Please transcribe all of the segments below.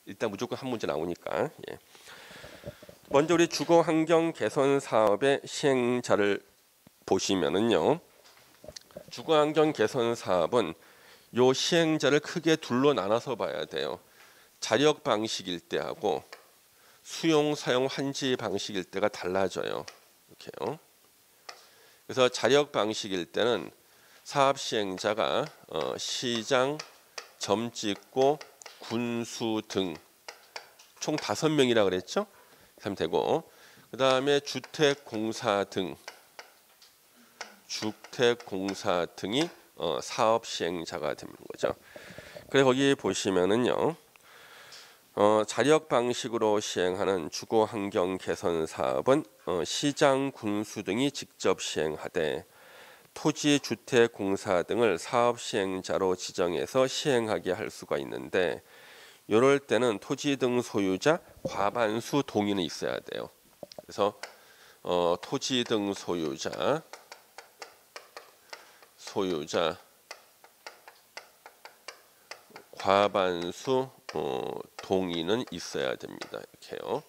일단 무조건 한 문제 나오니까. 예. 먼저 우리 주거 환경 개선 사업의 시행자를 보시면은요. 주거 환경 개선 사업은 요 시행자를 크게 둘로 나눠서 봐야 돼요. 자력 방식일 때하고 수용 사용 환지 방식일 때가 달라져요. 이렇게요. 그래서 자력 방식일 때는 사업 시행자가 시장, 점찍고, 군수 등 총 5명이라 그랬죠? 하면 되고, 그 다음에 주택공사 등이 사업 시행자가 되는 거죠. 그래서 거기 보시면은요, 자력 방식으로 시행하는 주거 환경 개선 사업은 시장, 군수 등이 직접 시행하되 토지, 주택, 공사 등을 사업 시행자로 지정해서 시행하게 할 수가 있는데 이럴 때는 토지 등 소유자 과반수 동의는 있어야 돼요. 그래서 토지 등 소유자 과반수 동의는 있어야 됩니다. 이렇게요.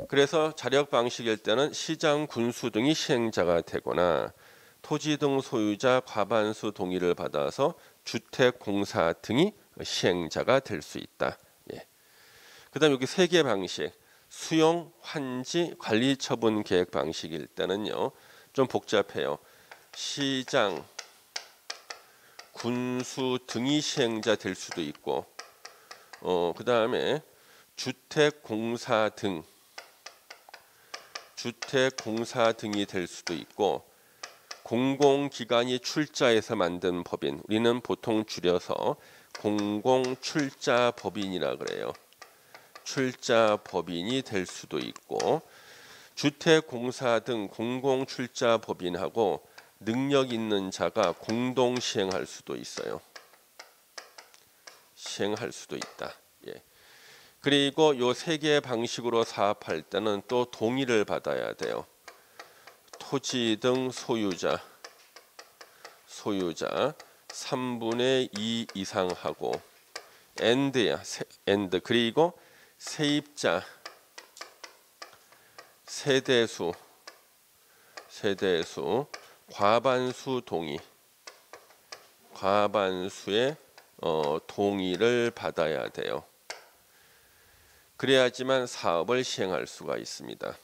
그래서 자력 방식일 때는 시장, 군수 등이 시행자가 되거나 토지 등 소유자 과반수 동의를 받아서 주택, 공사 등이 시행자가 될 수 있다. 예. 그다음 여기 세 개 방식 수용, 환지, 관리 처분 계획 방식일 때는요 좀 복잡해요. 시장, 군수 등이 시행자 될 수도 있고 그 다음에 주택공사 등이 될 수도 있고 공공기관이 출자해서 만든 법인 우리는 보통 줄여서 공공출자법인이라 그래요. 출자법인이 될 수도 있고 주택공사 등 공공출자법인하고 능력 있는 자가 공동 시행할 수도 있어요. 시행할 수도 있다. 예. 그리고 요 세 개의 방식으로 사업할 때는 또 동의를 받아야 돼요. 토지 등 소유자 3분의 2 이상 하고 엔드야. 엔드 그리고 세입자 세대수 과반수 동의 과반수의 동의를 받아야 돼요. 그래야지만 사업을 시행할 수가 있습니다.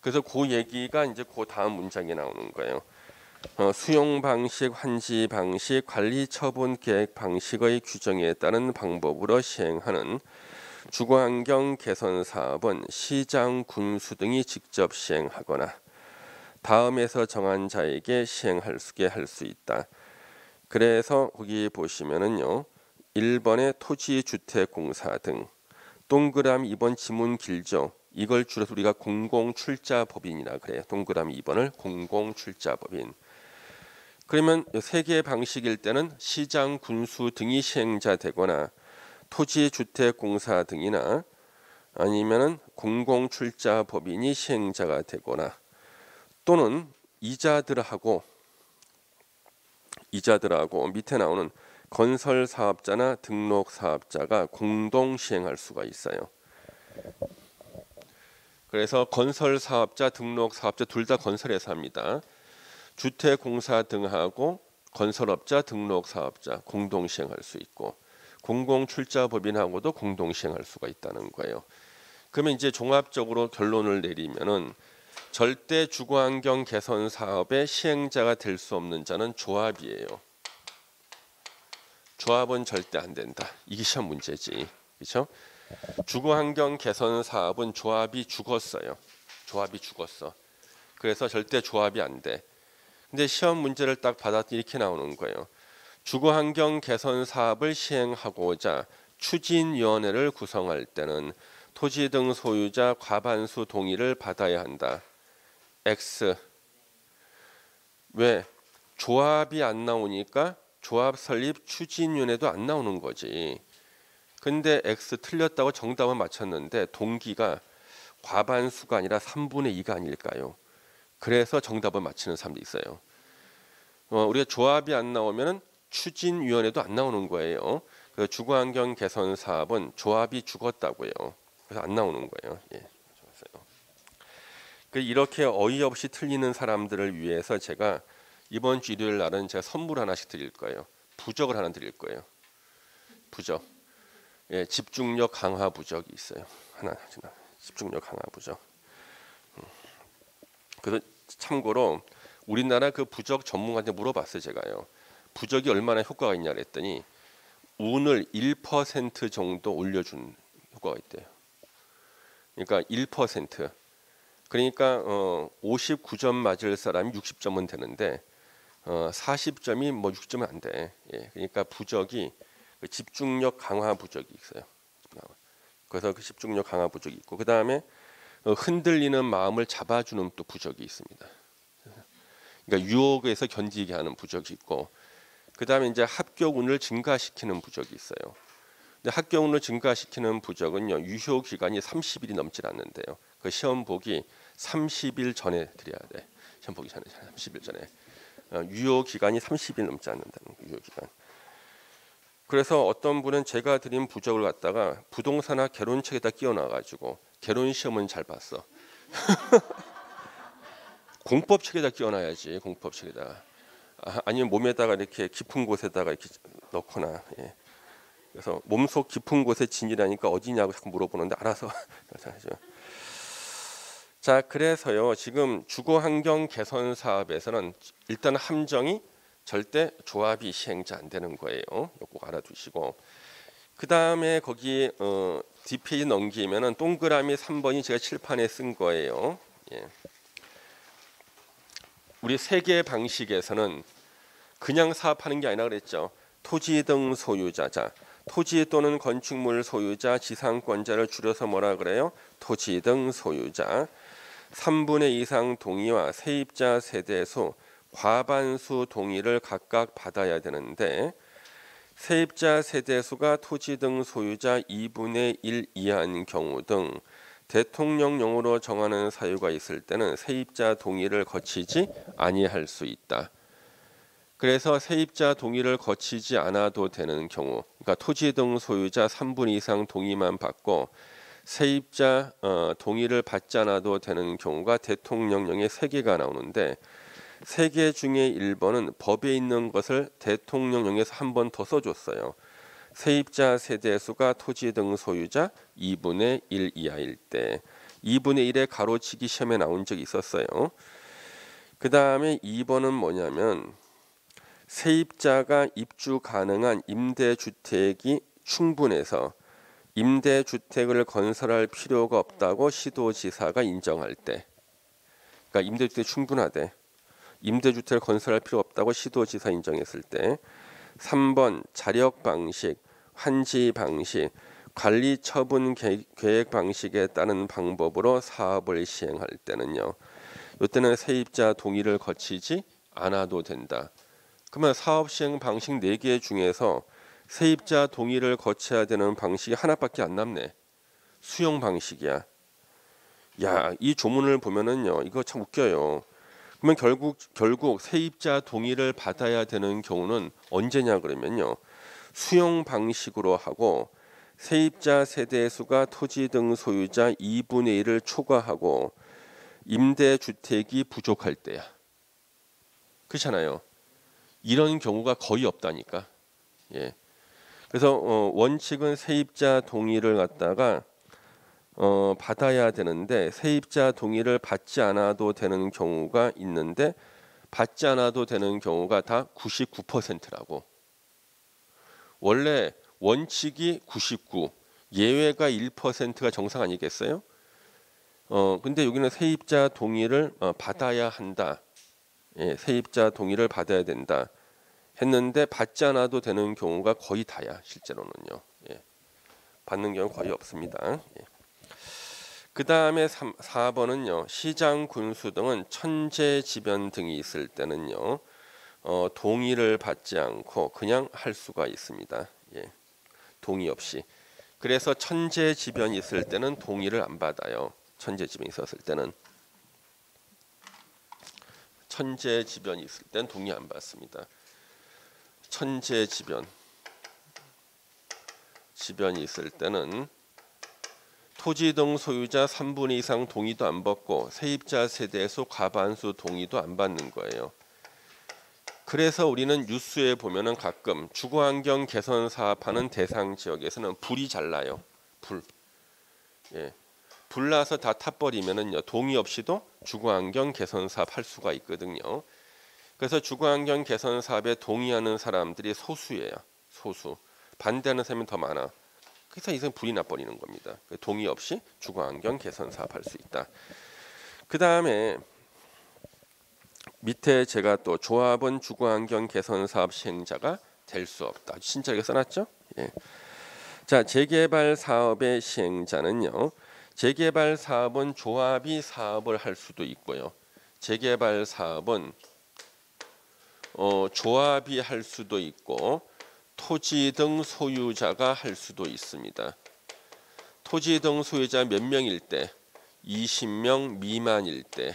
그래서 그 얘기가 이제 그 다음 문장에 나오는 거예요. 수용 방식, 환지 방식, 관리 처분 계획 방식의 규정에 따른 방법으로 시행하는 주거환경 개선 사업은 시장, 군수 등이 직접 시행하거나 다음에서 정한 자에게 시행할 수 있다. 그래서 거기 보시면은요. 1번에 토지, 주택, 공사 등 동그라미 2번 지문 길죠. 이걸 줄여서 우리가 공공출자법인이라 그래요. 동그라미 2번을 공공출자법인. 그러면 세 개의 방식일 때는 시장, 군수 등이 시행자 되거나 토지, 주택, 공사 등이나 아니면은 공공출자법인이 시행자가 되거나 또는 이자들하고 밑에 나오는 건설 사업자나 등록 사업자가 공동 시행할 수가 있어요. 그래서 건설 사업자, 등록 사업자 둘 다 건설회사 합니다. 주택 공사 등하고 건설업자, 등록 사업자 공동 시행할 수 있고 공공출자법인하고도 공동 시행할 수가 있다는 거예요. 그러면 이제 종합적으로 결론을 내리면은 절대 주거환경 개선 사업의 시행자가 될 수 없는 자는 조합이에요. 조합은 절대 안 된다. 이게 시험 문제지. 그렇죠? 주거환경 개선 사업은 조합이 죽었어요. 조합이 죽었어. 그래서 절대 조합이 안 돼. 근데 시험 문제를 딱 받았더니 이렇게 나오는 거예요. 주거환경 개선 사업을 시행하고자 추진위원회를 구성할 때는 토지 등 소유자 과반수 동의를 받아야 한다. X. 왜? 조합이 안 나오니까 조합 설립 추진위원회도 안 나오는 거지. 근데 X 틀렸다고 정답은 맞췄는데 동기가 과반수가 아니라 3분의 2가 아닐까요? 그래서 정답을 맞히는 사람도 있어요. 우리가 조합이 안 나오면 추진위원회도 안 나오는 거예요. 그 주거환경 개선 사업은 조합이 죽었다고요. 그래서 안 나오는 거예요. 예, 좋았어요. 이렇게 어이없이 틀리는 사람들을 위해서 제가 이번 주 일요일 날은 제가 선물 하나씩 드릴 거예요. 부적을 하나 드릴 거예요. 부적. 예, 집중력 강화 부적이 있어요. 하나 집중력 강화 부적. 그래서 참고로 우리나라 그 부적 전문가한테 물어봤어요. 제가요. 부적이 얼마나 효과가 있냐 그랬더니 운을 1% 정도 올려준 효과가 있대요. 그러니까 1%. 그러니까 59점 맞을 사람이 60점은 되는데 40점이 뭐 60점은 안 돼. 예, 그러니까 부적이 그 집중력 강화 부적이 있어요. 그래서 그 집중력 강화 부적이 있고 그 다음에 흔들리는 마음을 잡아주는 또 부적이 있습니다. 그러니까 유혹에서 견디게 하는 부적이 있고 그 다음에 이제 합격운을 증가시키는 부적이 있어요. 근데 합격운을 증가시키는 부적은요 유효 기간이 30일이 넘질 않는데요. 그 시험 보기 30일 전에 드려야 돼. 시험 보기 전에 30일 전에 유효 기간이 30일 넘지 않는다는 유효 기간. 그래서 어떤 분은 제가 드린 부적을 갖다가 부동산학 결혼책에다 끼워놔가지고 결혼 시험은 잘 봤어. 공법책에다 끼워놔야지 공법책에다. 아니면 몸에다가 이렇게 깊은 곳에다가 이렇게 넣거나. 예. 그래서 몸속 깊은 곳에 진이라니까 어디냐고 자꾸 물어보는데 알아서. 자, 그래서요 지금 주거환경 개선 사업에서는 일단 함정이 절대 조합이 시행자 안 되는 거예요. 이거 꼭 알아두시고 그 다음에 거기 뒷페이지 넘기면은 동그라미 3번이 제가 칠판에 쓴 거예요. 예. 우리 세계 방식에서는 그냥 사업하는 게 아니라 그랬죠. 토지 등 소유자, 자, 토지 또는 건축물 소유자, 지상권자를 줄여서 뭐라 그래요? 토지 등 소유자. 3분의 2 이상 동의와 세입자 세대수 과반수 동의를 각각 받아야 되는데 세입자 세대수가 토지 등 소유자 2분의 1 이하인 경우 등 대통령령으로 정하는 사유가 있을 때는 세입자 동의를 거치지 아니할 수 있다. 그래서 세입자 동의를 거치지 않아도 되는 경우, 그러니까 토지 등 소유자 3분의 2 이상 동의만 받고 세입자 동의를 받지 않아도 되는 경우가 대통령령에 3개가 나오는데 3개 중에 1번은 법에 있는 것을 대통령령에서 한 번 더 써줬어요. 세입자 세대수가 토지 등 소유자 2분의 1 이하일 때 2분의 1의 가로치기 시험에 나온 적이 있었어요. 그 다음에 2번은 뭐냐면 세입자가 입주 가능한 임대주택이 충분해서 임대주택을 건설할 필요가 없다고 시도지사가 인정할 때, 그러니까 임대주택이 충분하대. 임대주택을 건설할 필요 없다고 시도지사 인정했을 때. 3번 자력 방식, 환지 방식, 관리 처분 계획 방식에 따른 방법으로 사업을 시행할 때는요. 이때는 세입자 동의를 거치지 않아도 된다. 그러면 사업 시행 방식 4개 중에서 세입자 동의를 거쳐야 되는 방식이 하나밖에 안 남네. 수용 방식이야. 야, 이 조문을 보면은요, 이거 참 웃겨요. 그러면 결국 세입자 동의를 받아야 되는 경우는 언제냐 그러면요, 수용 방식으로 하고 세입자 세대 수가 토지 등 소유자 2분의 1을 초과하고 임대주택이 부족할 때야. 그렇잖아요. 이런 경우가 거의 없다니까. 예. 그래서 원칙은 세입자 동의를 갖다가 받아야 되는데 세입자 동의를 받지 않아도 되는 경우가 있는데 받지 않아도 되는 경우가 다 99%라고. 원래 원칙이 99, 예외가 1%가 정상 아니겠어요? 근데 여기는 세입자 동의를 받아야 한다. 예, 세입자 동의를 받아야 된다. 했는데 받지 않아도 되는 경우가 거의 다야. 실제로는요. 예. 받는 경우 거의 없습니다. 예. 그 다음에 4번은요. 시장, 군수 등은 천재지변 등이 있을 때는요. 동의를 받지 않고 그냥 할 수가 있습니다. 예. 동의 없이. 그래서 천재지변이 있을 때는 동의를 안 받아요. 천재지변이 있었을 때는. 천재지변이 있을 때는 동의 안 받습니다. 천재지변. 지변이 있을 때는 토지 등 소유자 3분의 2 이상 동의도 안 받고 세입자 세대에서 과반수 동의도 안 받는 거예요. 그래서 우리는 뉴스에 보면은 가끔 주거환경 개선 사업하는 대상 지역에서는 불이 잘 나요. 불. 예. 불 나서 다 타버리면은요, 동의 없이도 주거환경 개선 사업 할 수가 있거든요. 그래서 주거환경 개선 사업에 동의하는 사람들이 소수예요. 소수. 반대하는 사람이 더 많아. 그래서 이상 불이 나버리는 겁니다. 동의 없이 주거환경 개선 사업 할 수 있다. 그 다음에 밑에 제가 또 조합은 주거환경 개선 사업 시행자가 될 수 없다. 친절하게 써놨죠? 예. 자, 재개발 사업의 시행자는요. 재개발 사업은 조합이 사업을 할 수도 있고요. 재개발 사업은 조합이 할 수도 있고 토지 등 소유자가 할 수도 있습니다. 토지 등 소유자 몇 명일 때? 20명 미만일 때.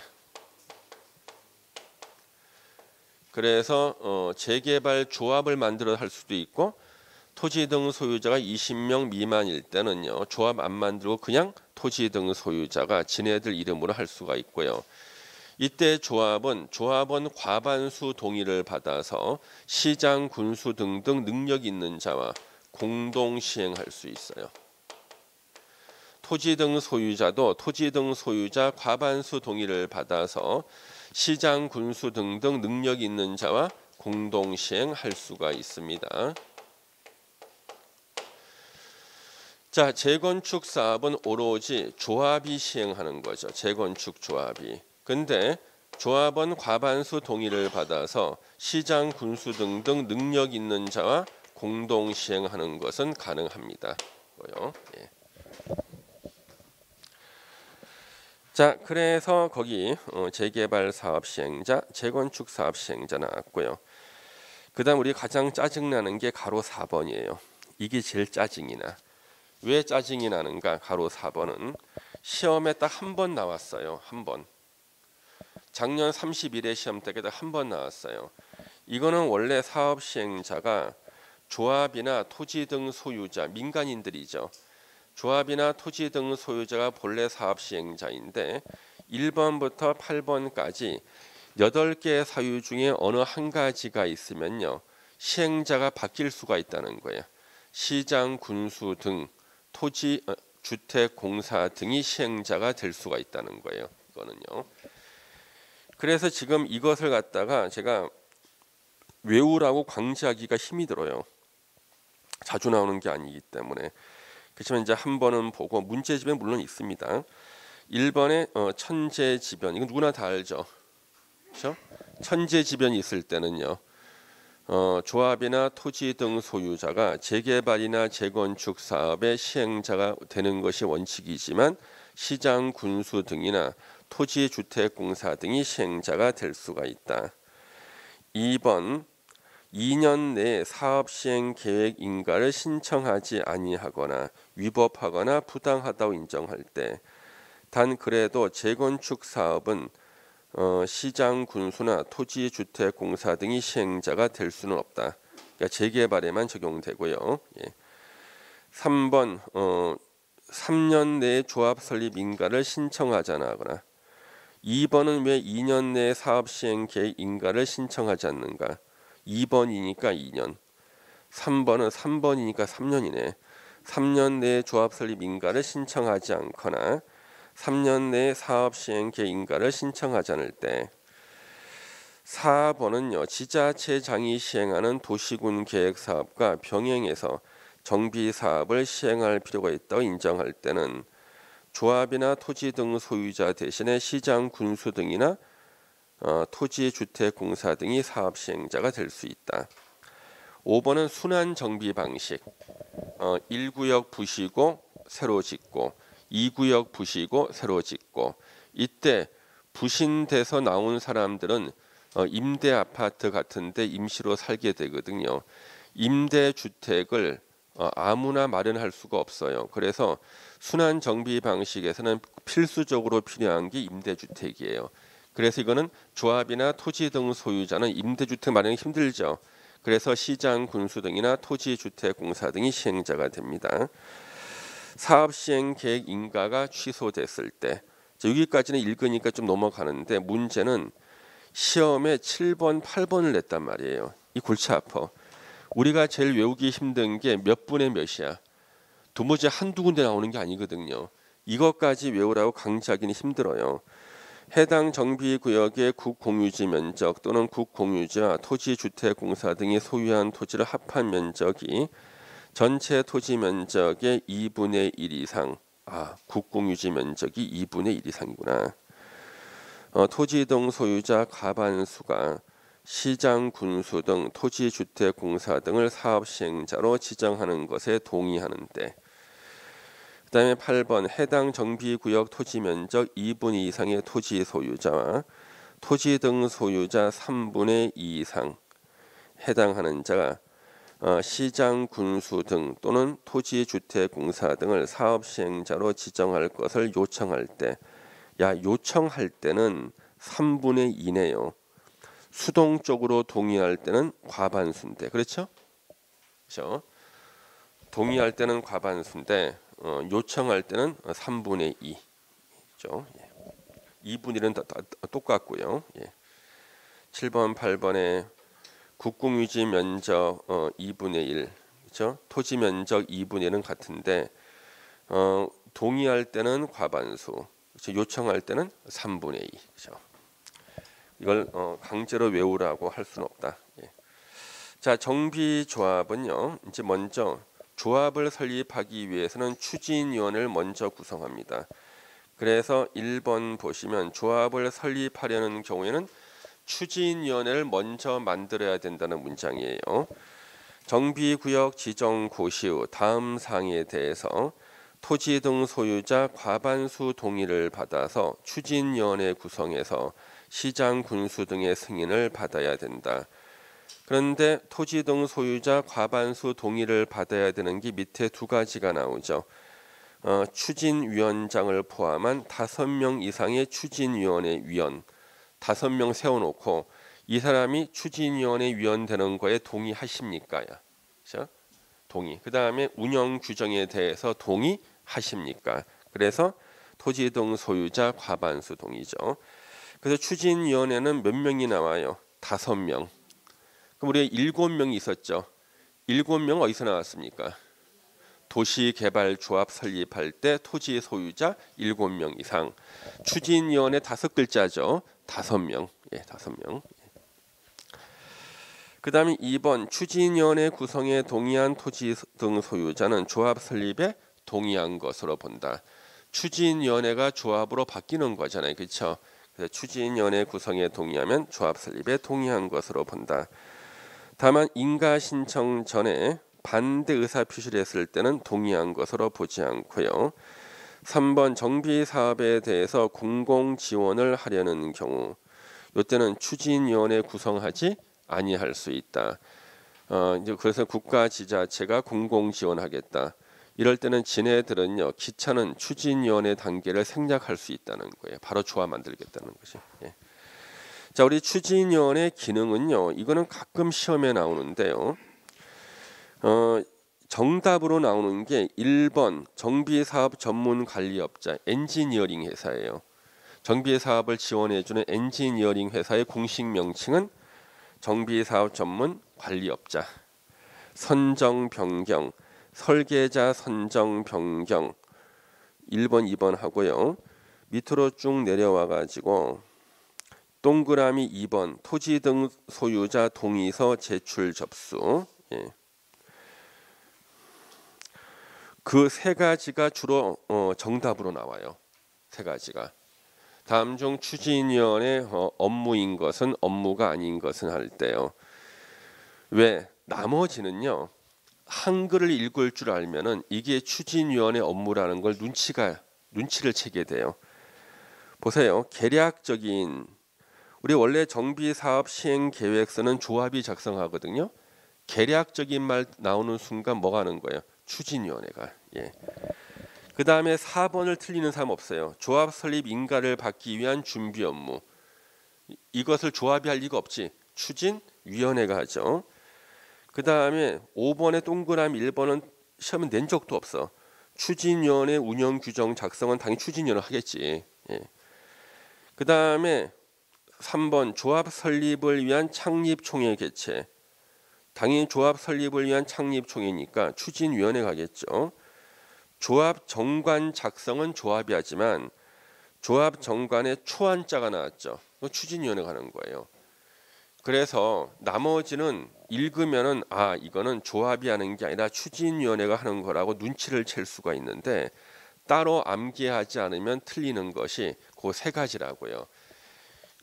그래서 재개발 조합을 만들어 할 수도 있고 토지 등 소유자가 20명 미만일 때는요. 조합 안 만들고 그냥 토지 등 소유자가 지네들 이름으로 할 수가 있고요. 이때 조합은 과반수 동의를 받아서 시장, 군수 등등 능력 있는 자와 공동 시행할 수 있어요. 토지 등 소유자도 토지 등 소유자 과반수 동의를 받아서 시장, 군수 등등 능력 있는 자와 공동 시행할 수가 있습니다. 자, 재건축 사업은 오로지 조합이 시행하는 거죠. 재건축 조합이. 근데 조합은 과반수 동의를 받아서 시장, 군수 등등 능력 있는 자와 공동 시행하는 것은 가능합니다. 예. 자, 그래서 거기 재개발 사업 시행자, 재건축 사업 시행자 나왔고요. 그다음 우리 가장 짜증나는 게 가로 4번이에요. 이게 제일 짜증이 나. 왜 짜증이 나는가? 가로 4번은 시험에 딱 한 번 나왔어요. 한 번. 작년 31회 시험 때에도 한 번 나왔어요. 이거는 원래 사업 시행자가 조합이나 토지 등 소유자, 민간인들이죠. 조합이나 토지 등 소유자가 본래 사업 시행자인데 1번부터 8번까지 8개의 사유 중에 어느 한 가지가 있으면요. 시행자가 바뀔 수가 있다는 거예요. 시장, 군수 등 토지, 주택, 공사 등이 시행자가 될 수가 있다는 거예요. 이거는요. 그래서 지금 이것을 갖다가 제가 외우라고 강제하기가 힘이 들어요. 자주 나오는 게 아니기 때문에. 그렇지만 이제 한 번은 보고 문제집에 물론 있습니다. 1번에 천재지변, 이거 누구나 다 알죠. 그렇죠? 천재지변이 있을 때는요. 조합이나 토지 등 소유자가 재개발이나 재건축 사업의 시행자가 되는 것이 원칙이지만 시장, 군수 등이나 토지, 주택, 공사 등이 시행자가 될 수가 있다. 2번 2년 내에 사업 시행 계획 인가를 신청하지 아니하거나 위법하거나 부당하다고 인정할 때, 단 그래도 재건축 사업은 시장, 군수나 토지, 주택, 공사 등이 시행자가 될 수는 없다. 그러니까 재개발에만 적용되고요. 예. 3번 3년 내에 조합 설립 인가를 신청하지 않거나 2번은 왜 2년 내에 사업 시행 계획 인가를 신청하지 않는가? 2번이니까 2년. 3번은 3번이니까 3년이네. 3년 내에 조합 설립 인가를 신청하지 않거나 3년 내에 사업 시행 계획 인가를 신청하지 않을 때. 4번은요. 지자체장이 시행하는 도시군 계획 사업과 병행해서 정비 사업을 시행할 필요가 있다고 인정할 때는 조합이나 토지 등 소유자 대신에 시장, 군수 등이나 토지, 주택, 공사 등이 사업 시행자가 될 수 있다. 5번은 순환 정비 방식. 1구역 부시고 새로 짓고 2구역 부시고 새로 짓고, 이때 부신돼서 나온 사람들은 임대 아파트 같은데 임시로 살게 되거든요. 임대 주택을 아무나 마련할 수가 없어요. 그래서 순환 정비 방식에서는 필수적으로 필요한 게 임대주택이에요. 그래서 이거는 조합이나 토지 등 소유자는 임대주택 마련이 힘들죠. 그래서 시장, 군수 등이나 토지주택공사 등이 시행자가 됩니다. 사업시행 계획 인가가 취소됐을 때, 여기까지는 읽으니까 좀 넘어가는데 문제는 시험에 7번, 8번을 냈단 말이에요. 이 골치 아파. 우리가 제일 외우기 힘든 게 몇 분의 몇이야. 도무지 한두 군데 나오는 게 아니거든요. 이것까지 외우라고 강조하기는 힘들어요. 해당 정비구역의 국공유지 면적 또는 국공유지와 토지주택공사 등이 소유한 토지를 합한 면적이 전체 토지 면적의 2분의 1 이상, 국공유지 면적이 2분의 1 이상이구나. 토지 등 소유자 과반수가 시장, 군수 등 토지주택공사 등을 사업시행자로 지정하는 것에 동의하는데, 그 다음에 8번 해당 정비구역 토지면적 2분의 2 이상의 토지 소유자와 토지 등 소유자 3분의 2 이상 해당하는 자가 시장, 군수 등 또는 토지주택공사 등을 사업시행자로 지정할 것을 요청할 때, 요청할 때는 3분의 2네요. 수동적으로 동의할 때는 과반수인데, 그렇죠? 그렇죠? 동의할 때는 과반수인데 요청할 때는 3분의 2. 그렇죠? 2분의 1은 다 똑같고요. 7번, 8번에 국공유지 면적 2분의 1, 그렇죠? 토지 면적 2분의 1은 같은데 동의할 때는 과반수, 그렇죠? 요청할 때는 3분의 2. 그렇죠? 이걸 강제로 외우라고 할 수는 없다. 자, 정비조합은요. 이제 먼저 조합을 설립하기 위해서는 추진위원회를 먼저 구성합니다. 그래서 1번 보시면 조합을 설립하려는 경우에는 추진위원회를 먼저 만들어야 된다는 문장이에요. 정비구역 지정 고시 후 다음 사항에 대해서 토지 등 소유자 과반수 동의를 받아서 추진위원회 구성해서 시장, 군수 등의 승인을 받아야 된다. 그런데 토지 등 소유자 과반수 동의를 받아야 되는 게 밑에 두 가지가 나오죠. 추진위원장을 포함한 5명 이상의 추진위원회 위원 5명 세워놓고 이 사람이 추진위원회 위원 되는 거에 동의하십니까? 그렇죠? 동의. 그 다음에 운영 규정에 대해서 동의하십니까? 그래서 토지 등 소유자 과반수 동의죠. 그래서 추진위원회는 몇 명이 나와요? 5명. 그럼 우리 7명이 있었죠. 7명 어디서 나왔습니까? 도시개발조합 설립할 때 토지 소유자 7명 이상. 추진위원회 5글자죠. 5명. 5명. 그 다음에 2번 추진위원회 구성에 동의한 토지 등 소유자는 조합 설립에 동의한 것으로 본다. 추진위원회가 조합으로 바뀌는 거잖아요. 그렇죠? 그래서 추진위원회 구성에 동의하면 조합 설립에 동의한 것으로 본다. 다만 인가 신청 전에 반대 의사 표시를 했을 때는 동의한 것으로 보지 않고요. 3번 정비 사업에 대해서 공공 지원을 하려는 경우, 이때는 추진위원회 구성하지 아니할 수 있다. 이제 그래서 국가 지자체가 공공 지원하겠다. 이럴 때는 지네들은요 기차는 추진위원회 단계를 생략할 수 있다는 거예요. 바로 조합 만들겠다는 거죠. 자, 우리 추진위원회 기능은요. 이거는 가끔 시험에 나오는데요. 정답으로 나오는 게 1번 정비사업 전문관리업자 엔지니어링 회사예요. 정비사업을 지원해주는 엔지니어링 회사의 공식 명칭은 정비사업 전문관리업자. 선정 변경, 설계자 선정 변경 1번, 2번 하고요. 밑으로 쭉 내려와 가지고 동그라미 2번 토지 등 소유자 동의서 제출 접수. 그 세 가지가 주로 정답으로 나와요. 세 가지가. 다음 중 추진위원회 업무인 것은 업무가 아닌 것은 할 때요. 왜? 나머지는요. 한글을 읽을 줄 알면은 이게 추진위원회 업무라는 걸 눈치를 채게 돼요. 보세요. 계략적인 우리 원래 정비사업 시행계획서는 조합이 작성하거든요. 계략적인 말 나오는 순간 뭐가 하는 거예요? 추진위원회가. 그 다음에 4번을 틀리는 사람 없어요. 조합 설립 인가를 받기 위한 준비 업무. 이것을 조합이 할 리가 없지. 추진위원회가 하죠. 그 다음에 5번에 동그라미 1번은 시험에 낸 적도 없어. 추진위원회 운영 규정 작성은 당연히 추진위원회 하겠지. 예. 그 다음에 3번 조합 설립을 위한 창립총회 개최. 당연히 조합 설립을 위한 창립총회니까 추진위원회 가겠죠. 조합 정관 작성은 조합이 하지만 조합 정관에 초안자가 나왔죠. 추진위원회 가는 거예요. 그래서 나머지는 읽으면은 아 이거는 조합이 하는 게 아니라 추진위원회가 하는 거라고 눈치를 챌 수가 있는데 따로 암기하지 않으면 틀리는 것이 그 세 가지라고요.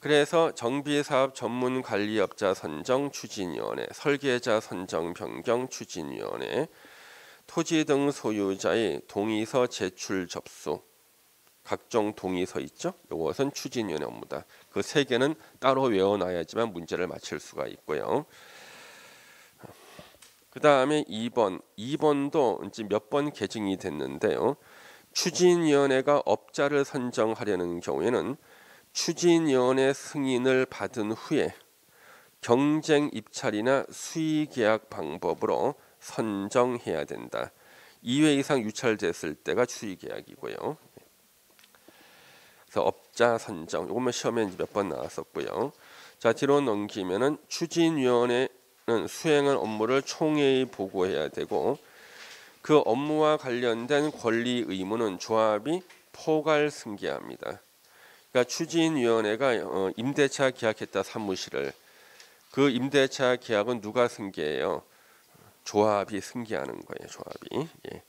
그래서 정비사업 전문관리업자 선정 추진위원회, 설계자 선정 변경 추진위원회, 토지 등 소유자의 동의서 제출 접수, 각종 동의서 있죠? 이것은 추진위원회 업무다. 그 세 개는 따로 외워놔야지만 문제를 맞힐 수가 있고요. 그 다음에 2번도 이제 몇 번 개정이 됐는데요. 추진위원회가 업자를 선정하려는 경우에는 추진위원회 승인을 받은 후에 경쟁 입찰이나 수의계약 방법으로 선정해야 된다. 2회 이상 유찰됐을 때가 수의계약이고요. 그래서 업자 선정, 이것만 시험에 몇 번 나왔었고요. 자 뒤로 넘기면은 추진위원회는 수행한 업무를 총회에 보고해야 되고 그 업무와 관련된 권리 의무는 조합이 포괄 승계합니다. 그러니까 추진위원회가 임대차 계약했다 사무실을 그 임대차 계약은 누가 승계해요? 조합이 승계하는 거예요. 조합이. 예.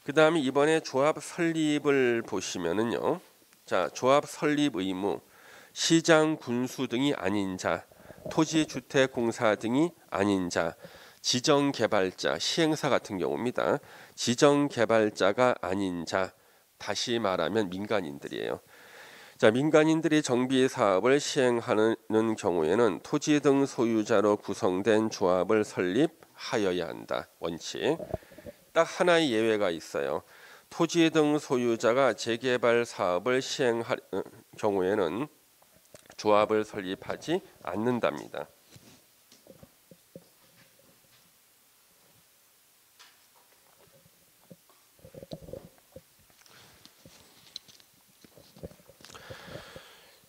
그 다음에 이번에 조합 설립을 보시면은요. 자 조합 설립 의무 시장 군수 등이 아닌 자, 토지주택공사 등이 아닌 자, 지정개발자, 시행사 같은 경우입니다. 지정개발자가 아닌 자, 다시 말하면 민간인들이에요. 자, 민간인들이 정비 사업을 시행하는 경우에는 토지 등 소유자로 구성된 조합을 설립하여야 한다. 원칙. 딱 하나의 예외가 있어요. 토지 등 소유자가 재개발 사업을 시행할 경우에는 조합을 설립하지 않는답니다.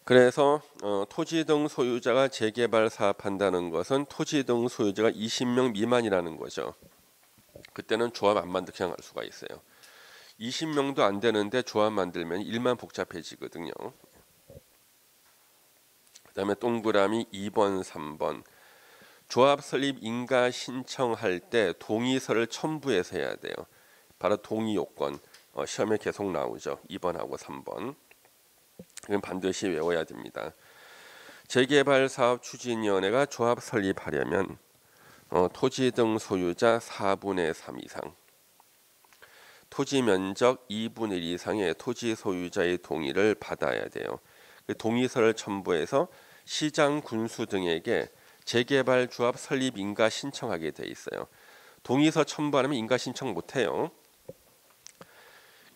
그래서 토지 등 소유자가 재개발 사업한다는 것은 토지 등 소유자가 20명 미만이라는 거죠. 그때는 조합 안 만들게 그냥 할 수가 있어요. 20명도 안 되는데 조합 만들면 일만 복잡해지거든요. 그 다음에 동그라미 2번 3번 조합 설립 인가 신청할 때 동의서를 첨부해서 해야 돼요. 바로 동의 요건. 시험에 계속 나오죠. 2번하고 3번. 이건 반드시 외워야 됩니다. 재개발 사업 추진위원회가 조합 설립하려면 토지 등 소유자 4분의 3 이상, 토지 면적 2분의 1 이상의 토지 소유자의 동의를 받아야 돼요. 그 동의서를 첨부해서 시장 군수 등에게 재개발 조합 설립 인가 신청하게 돼 있어요. 동의서 첨부 안 하면 인가 신청 못 해요.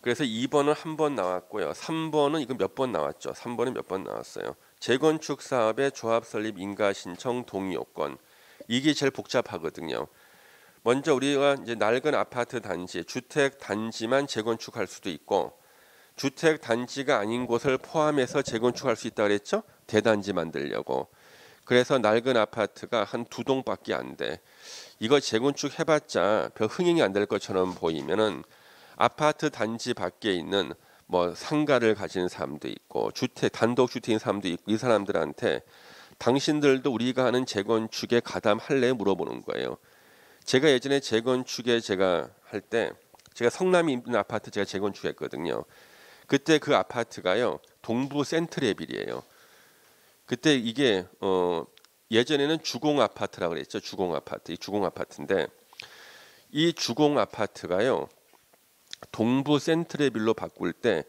그래서 2번은 한 번 나왔고요. 3번은 이거 몇 번 나왔죠. 3번은 몇 번 나왔어요. 재건축 사업의 조합 설립 인가 신청 동의 요건. 이게 제일 복잡하거든요. 먼저 우리가 이제 낡은 아파트 단지, 주택 단지만 재건축할 수도 있고 주택 단지가 아닌 곳을 포함해서 재건축할 수 있다 그랬죠? 대단지 만들려고. 그래서 낡은 아파트가 한 2동밖에 안 돼. 이거 재건축 해봤자 별 흥행이 안 될 것처럼 보이면은 아파트 단지 밖에 있는 뭐 상가를 가진 사람도 있고 주택 단독 주택인 사람도 있고 이 사람들한테 당신들도 우리가 하는 재건축에 가담할래 물어보는 거예요. 제가 예전에 재건축에 제가 할 때 제가 성남에 있는 아파트 제가 재건축했거든요. 그때 그 아파트가요 동부 센트레빌이에요. 그때 이게 예전에는 주공 아파트라고 그랬죠. 주공 아파트. 이 주공 아파트인데 이 주공 아파트가요 동부 센트레빌로 바꿀 때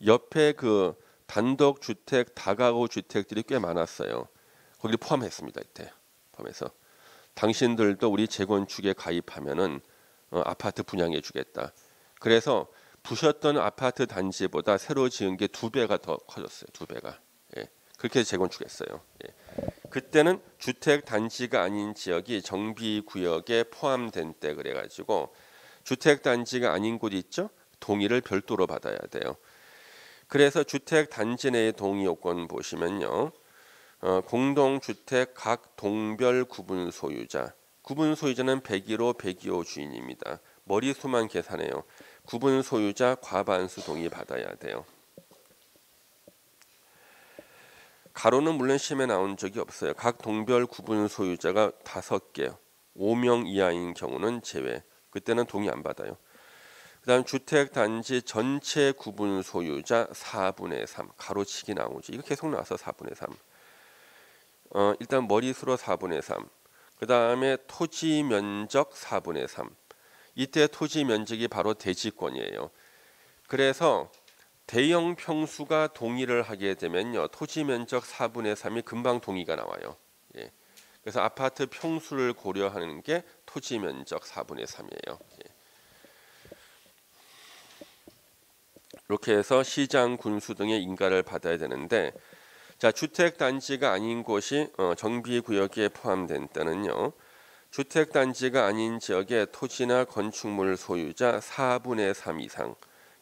옆에 그 단독 주택 다가구 주택들이 꽤 많았어요. 거기를 포함했습니다. 이때 포함해서 당신들도 우리 재건축에 가입하면은 아파트 분양해 주겠다. 그래서 부셨던 아파트 단지보다 새로 지은 게 2배가 더 커졌어요. 2배가. 예. 그렇게 재건축했어요. 예. 그때는 주택 단지가 아닌 지역이 정비구역에 포함된 때 그래가지고 주택 단지가 아닌 곳 있죠? 동의를 별도로 받아야 돼요. 그래서 주택 단지 내의 동의 요건 보시면요. 공동주택 각 동별 구분 소유자. 구분 소유자는 102호, 102호 주인입니다. 머리수만 계산해요. 구분 소유자 과반수 동의 받아야 돼요. 가로는 물론 시험에 나온 적이 없어요. 각 동별 구분 소유자가 5개, 5명 이하인 경우는 제외. 그때는 동의 안 받아요. 그다음 주택 단지 전체 구분 소유자 4분의 3 가로치기 나오죠. 이거 계속 나와서 4분의 3. 일단 머리수로 4분의 3. 그다음에 토지 면적 4분의 3. 이때 토지 면적이 바로 대지권이에요. 그래서 대형 평수가 동의를 하게 되면요. 토지 면적 4분의 3이 금방 동의가 나와요. 예. 그래서 아파트 평수를 고려하는 게 토지 면적 4분의 3이에요. 예. 이렇게 해서 시장, 군수 등의 인가를 받아야 되는데 자 주택 단지가 아닌 곳이 정비구역에 포함된 때는요. 주택 단지가 아닌 지역의 토지나 건축물 소유자 4분의 3 이상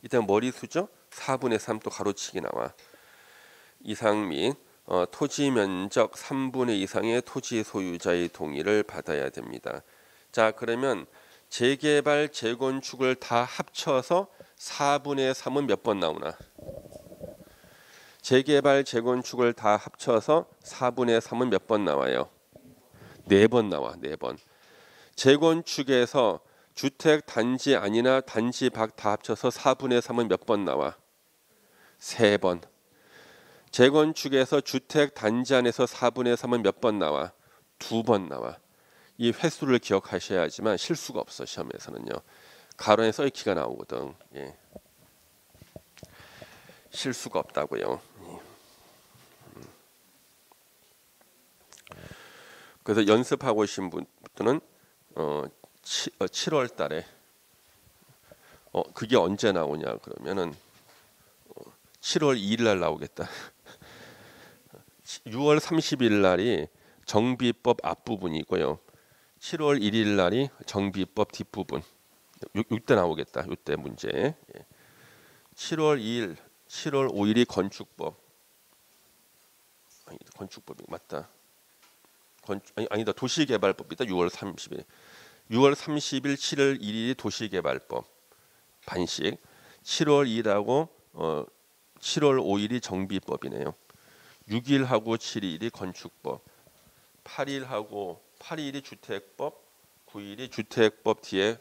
이때 머리수죠. 4분의 3 또 가로치기 나와. 이상 및 토지 면적 3분의 이상의 토지 소유자의 동의를 받아야 됩니다. 자 그러면 재개발, 재건축을 다 합쳐서 4분의 3은 몇 번 나오나? 재개발, 재건축을 다 합쳐서 4분의 3은 몇 번 나와요? 4번 나와. 4번. 재건축에서 주택 단지 아니나 단지 밖 다 합쳐서 4분의 3은 몇 번 나와? 3번. 재건축에서 주택 단지 안에서 4분의 3은 몇 번 나와? 2번 나와. 이 횟수를 기억하셔야지만 실수가 없어. 시험에서는요. 가로에 써있기가 나오거든. 예. 실수가 없다고요. 그래서 연습하고 계신 분들은 7월 달에 그게 언제 나오냐 그러면은 7월 2일 날 나오겠다. 6월 30일 날이 정비법 앞부분이고요. 7월 1일 날이 정비법 뒷부분. 이때 나오겠다. 이때 문제. 7월 2일, 7월 5일이 건축법. 건축법이 맞다. 아니다. 도시개발법이다. 6월 30일. 6월 30일, 7월 1일이 도시개발법 반씩. 7월 2일하고 7월 5일이 정비법이네요. 6일하고 7일이 건축법. 8일이 주택법. 9일이 주택법 뒤에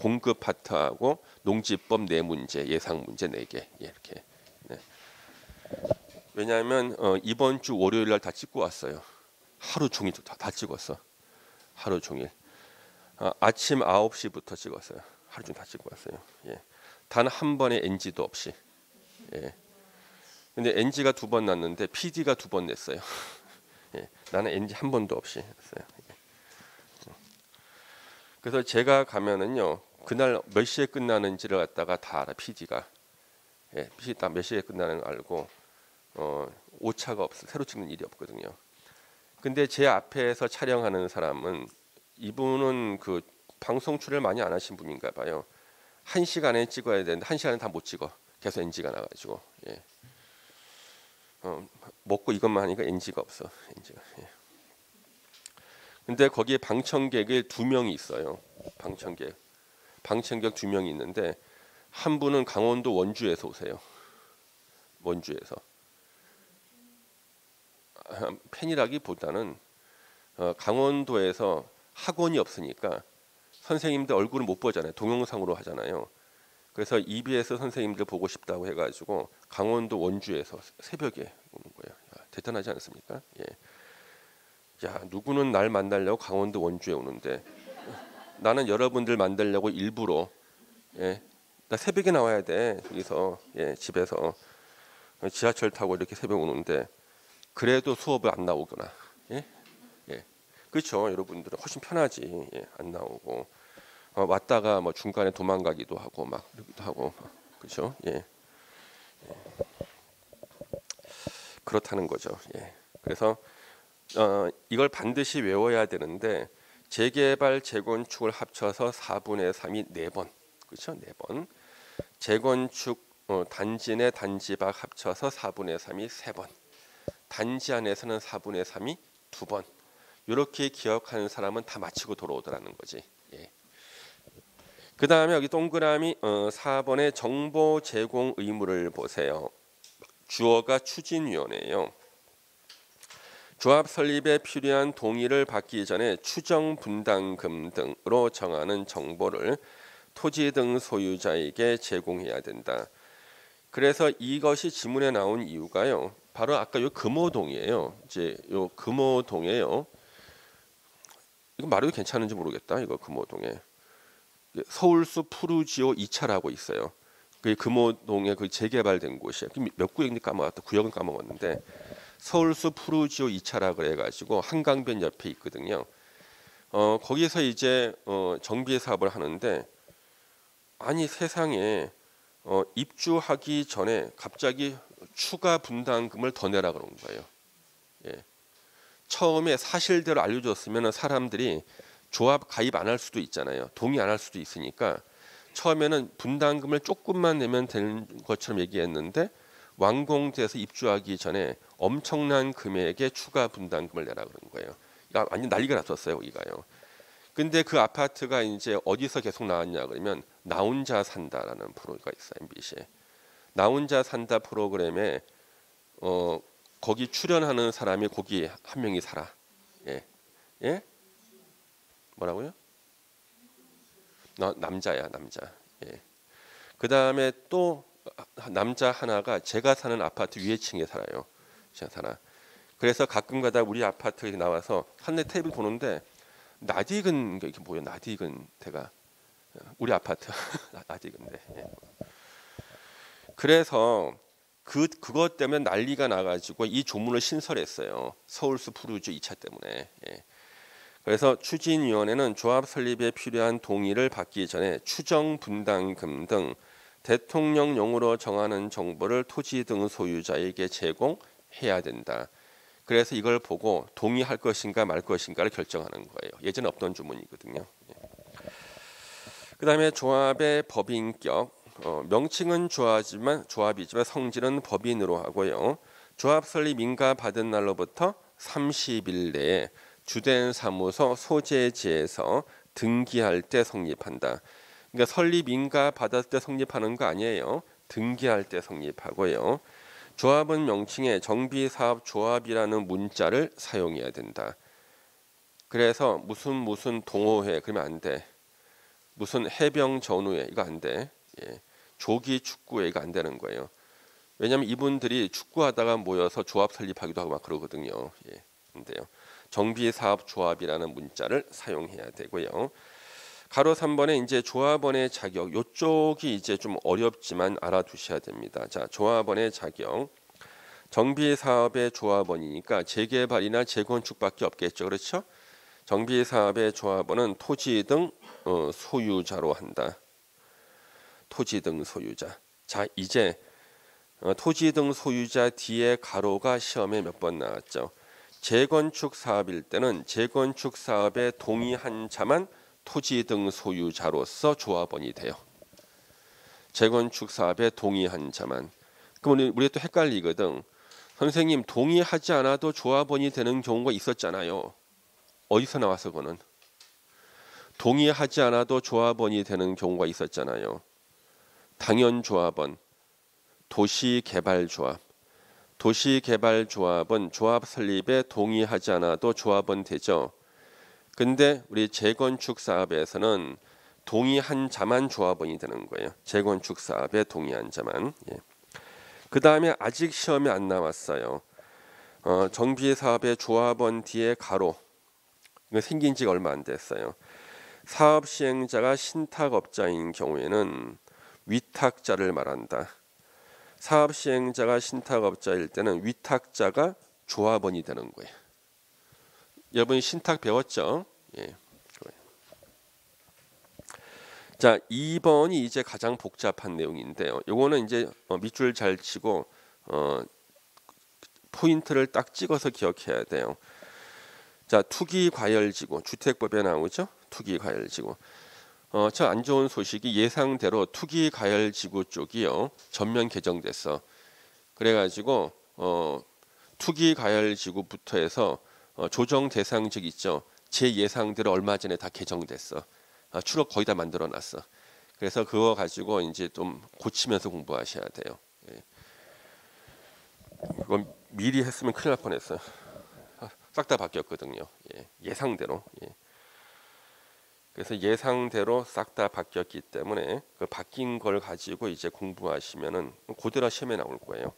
공급 파트하고 농지법 4문제, 예상 문제 4개 이렇게. 네. 왜냐하면 이번 주 월요일 날 다 찍고 왔어요. 하루 종일 다 찍었어. 하루 종일. 아침 9시부터 찍었어요. 하루 종일 다 찍고 왔어요. 예. 단 한 번의 NG도 없이. 예. 근데 NG가 2번 났는데 PD가 2번 냈어요. 예. 나는 NG 한 번도 없이 했어요. 그래서 제가 가면은요 그날 몇 시에 끝나는지를 갖다가 다 알아. PD가. 예, PD 다 몇 시에 끝나는 거 알고 오차가 없어. 새로 찍는 일이 없거든요. 근데 제 앞에서 촬영하는 사람은 이분은 그 방송 출연을 많이 안 하신 분인가 봐요. 1시간에 찍어야 되는데 1시간에 다 못 찍어. 계속 NG가 나가지고. 예. 먹고 이것만 하니까 NG가 없어. NG가. 예. 근데 거기에 방청객이 2명이 있어요. 방청객 2명이 있는데 한 분은 강원도 원주에서 오세요. 원주에서. 팬이라기보다는 강원도에서 학원이 없으니까 선생님들 얼굴을 못 보잖아요. 동영상으로 하잖아요. 그래서 EBS 선생님들 보고 싶다고 해가지고 강원도 원주에서 새벽에 오는 거예요. 야, 대단하지 않습니까? 예. 야 누구는 날 만나려고 강원도 원주에 오는데 나는 여러분들 만나려고 일부러 나 새벽에 나와야 돼 여기서 집에서 지하철 타고 이렇게 새벽 오는데 그래도 수업을 안 나오거나 그렇죠. 여러분들은 훨씬 편하지. 안 나오고 왔다가 뭐 중간에 도망가기도 하고 막 이러기도 하고 그렇죠. 그렇다는 거죠. 그래서 이걸 반드시 외워야 되는데 재개발, 재건축을 합쳐서 4분의 3이 4번. 그렇죠? 4번. 재건축 단지 내 단지 밖 합쳐서 4분의 3이 3번. 단지 안에서는 4분의 3이 2번. 이렇게 기억하는 사람은 다 마치고 돌아오더라는 거지. 예. 그 다음에 여기 동그라미 4번의 정보 제공 의무를 보세요. 주어가 추진위원회예요. 조합 설립에 필요한 동의를 받기 전에 추정 분담금 등으로 정하는 정보를 토지 등 소유자에게 제공해야 된다. 그래서 이것이 지문에 나온 이유가요. 바로 아까 요 금호동이에요. 이제 요 금호동에요. 이거 말해도 괜찮은지 모르겠다. 이거 금호동에 서울수 푸르지오 2차라고 있어요. 그 금호동에 그 재개발된 곳이에요. 몇 구역인지 까먹었다. 구역은 까먹었는데 서울수 푸르지오 2차라 그래가지고 한강변 옆에 있거든요. 거기서 이제 정비 사업을 하는데 아니 세상에 입주하기 전에 갑자기 추가 분담금을 더 내라 그런 거예요. 예. 처음에 사실대로 알려줬으면 사람들이 조합 가입 안 할 수도 있잖아요. 동의 안 할 수도 있으니까 처음에는 분담금을 조금만 내면 되는 것처럼 얘기했는데 완공돼서 입주하기 전에 엄청난 금액의 추가 분담금을 내라 그런 거예요. 그러니까 완전 난리가 났었어요, 여기가요. 근데 그 아파트가 이제 어디서 계속 나왔냐 그러면 나 혼자 산다라는 프로가 있어요, MBC에. 나 혼자 산다 프로그램에 거기 출연하는 사람이 거기 한 명이 살아. 예, 예? 뭐라고요? 남자야, 남자. 예. 그 다음에 또 남자 하나가 제가 사는 아파트 위에 층에 살아요. 제가 살아. 그래서 가끔가다 우리 아파트에 나와서 한내 테이블 보는데 낯익은 게 이렇게 보여. 낯익은 데가 우리 아파트 낯익은데. 예. 그래서 그것 때문에 난리가 나가지고 이 조문을 신설했어요. 서울수 푸르지오 2차 때문에. 예. 그래서 추진위원회는 조합 설립에 필요한 동의를 받기 전에 추정 분담금 등 대통령령으로 정하는 정보를 토지 등 소유자에게 제공해야 된다. 그래서 이걸 보고 동의할 것인가 말 것인가를 결정하는 거예요. 예전에 없던 주문이거든요. 그 다음에 조합의 법인격. 명칭은 조합이지만 성질은 법인으로 하고요. 조합 설립 인가 받은 날로부터 30일 내에 주된 사무소 소재지에서 등기할 때 성립한다. 그러니까 설립 인가 받았을 때 성립하는 거 아니에요. 등기할 때 성립하고요. 조합은 명칭에 정비사업 조합이라는 문자를 사용해야 된다. 그래서 무슨 동호회 그러면 안 돼. 무슨 해병 전우회 이거 안 돼. 예. 조기 축구회 이거 안 되는 거예요. 왜냐하면 이분들이 축구하다가 모여서 조합 설립하기도 하고 막 그러거든요. 예. 안 돼요. 정비사업조합이라는 문자를 사용해야 되고요. 가로 3번에 이제 조합원의 자격 이쪽이 이제 좀 어렵지만 알아두셔야 됩니다. 자, 조합원의 자격. 정비사업의 조합원이니까 재개발이나 재건축밖에 없겠죠. 그렇죠? 정비사업의 조합원은 토지 등 소유자로 한다. 토지 등 소유자. 자, 이제 토지 등 소유자 뒤에 가로가 시험에 몇 번 나왔죠. 재건축 사업일 때는 재건축 사업에 동의한 자만 토지 등 소유자로서 조합원이 돼요. 재건축 사업에 동의한 자만. 그럼 우리가 또 헷갈리거든. 선생님 동의하지 않아도 조합원이 되는 경우가 있었잖아요. 어디서 나와서 그거는? 동의하지 않아도 조합원이 되는 경우가 있었잖아요. 당연조합원, 도시개발조합. 도시개발조합은 조합 설립에 동의하지 않아도 조합원 되죠. 근데 우리 재건축 사업에서는 동의한 자만 조합원이 되는 거예요. 재건축 사업에 동의한 자만. 예. 그 다음에 아직 시험에 안 나왔어요. 정비사업의 조합원 뒤에 가로. 이거 생긴 지가 얼마 안 됐어요. 사업 시행자가 신탁업자인 경우에는 위탁자를 말한다. 사업 시행자가 신탁업자일 때는 위탁자가 조합원이 되는 거예요. 여러분이 신탁 배웠죠? 예. 자, 2번이 이제 가장 복잡한 내용인데요. 요거는 이제 밑줄 잘 치고 포인트를 딱 찍어서 기억해야 돼요. 자, 투기과열지구 주택법에 나오죠. 투기과열지구. 저 안 좋은 소식이 예상대로 투기과열지구 쪽이요 전면 개정됐어. 그래가지고 투기과열지구부터 해서 조정 대상직 있죠. 제 예상대로 얼마 전에 다 개정됐어. 추록 거의 다 만들어놨어. 그래서 그거 가지고 이제 좀 고치면서 공부하셔야 돼요. 예. 이건 미리 했으면 큰일 날 뻔했어요. 싹 다 바뀌었거든요. 예. 예상대로. 예. 그래서 예상대로 싹 다 바뀌었기 때문에 그 바뀐 걸 가지고 이제 공부하시면은 그대로 시험에 나올 거예요.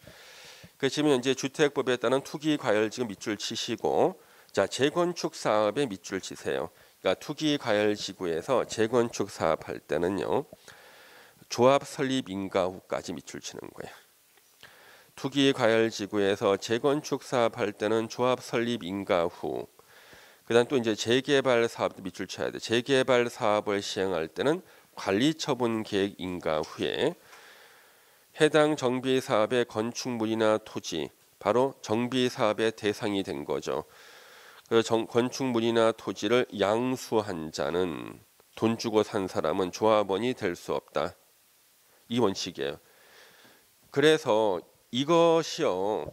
그 지금 이제 주택법에 따른 투기 과열 지금 밑줄 치시고, 자, 재건축 사업에 밑줄 치세요. 그러니까 투기 과열 지구에서 재건축 사업할 때는요, 조합 설립 인가 후까지 밑줄 치는 거예요. 투기 과열 지구에서 재건축 사업할 때는 조합 설립 인가 후. 그다음 또 이제 재개발 사업도 밑줄 쳐야 돼. 재개발 사업을 시행할 때는 관리 처분 계획 인가 후에 해당 정비 사업의 건축물이나 토지, 바로 정비 사업의 대상이 된 거죠. 그 건축물이나 토지를 양수한 자는, 돈 주고 산 사람은 조합원이 될 수 없다. 이 원칙이에요. 그래서 이것이요,